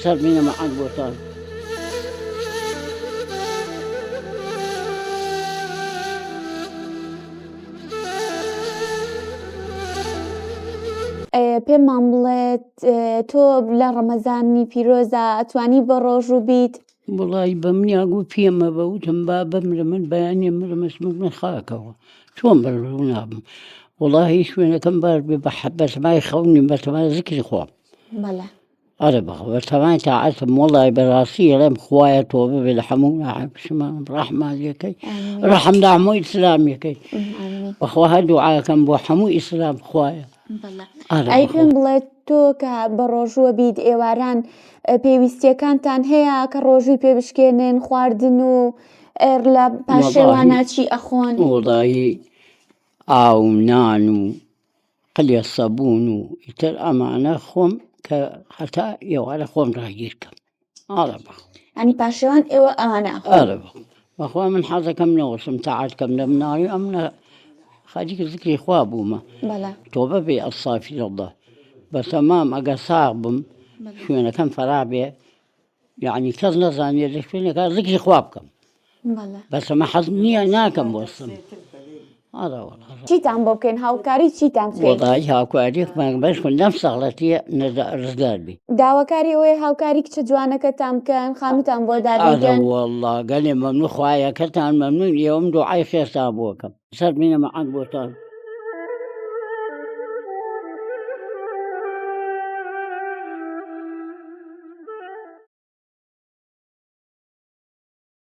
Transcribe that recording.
سەرمینە مەعاد بۆتان. پێمان بڵێت تۆ لە ڕەمەزانی پیرۆزە ئەتوانی بە ڕۆژوو بیت؟ وڵی بە منیاگو پێمە بە وتم با بمرە من بەیانێ مرمەسمە خاکەوە چۆن بەڕوو نابم وڵی شوێنەکەم بار بێ بەتەمای خەونی بەتەمای زیکری خۆم. بەڵێ ئەرە بەخ بەتەمای تاعەتم وڵی بەڕاستی ئەڵێم خوایە تۆ ببێ لە هەموو ناحەپشمان ڕەحمانیەکەی ڕەحمدا هەموو ئیسلامیەکەی بەخوا هەر دوعاکەم بۆ هەموو ئیسلام خوایە. ئەی پێم بڵێت تۆ کە بە ڕۆژووە بیت ئێواران پێویستیەکانتان هەیە کە ڕۆژووی پێ بشکێنن خواردن و لە پاشێواناچی ئەخۆن؟ وڵی ئاو نان و قلێ سەبوون و ئیتر ئەمانە خۆم کە هەتا ئێوارە خۆم ڕاگیرکەم. ئاڵە بەخ ئەنی پاشێوان ئێوە ئەوانە ئەرە بخ بەخوا من حەزەکەم نەوەسم تاعاتکەم لە مناوی ئەمنە خەریکە زیکری خوا بوومە تۆ بەبێ ئەستەغفیرڵڵاه بەتەمام ئەگە ساغ بم شوێنەکەم فەرابێ یعنی کەس نەزانێت لە شوێنێکا زیکری خوا بکەم بەسەمە حەزم نییە ناکەم بۆستم. چیتان بۆ بکەین هاوکاری چیتان وڵی هاوکاریمان بەش کن لەم سەغڵەتیە ڕزگار بی داواکاری ئەوەیە هاوکاری کچە جوانەکەتان بکەن خانوتان بۆ دابیکەن. وەڵڵا گەلێ مەمنوو خوایەکەتان مەمنون ئێوەم دوعای خێرتا بۆکەم. سەرمینە مەعاد بۆتان.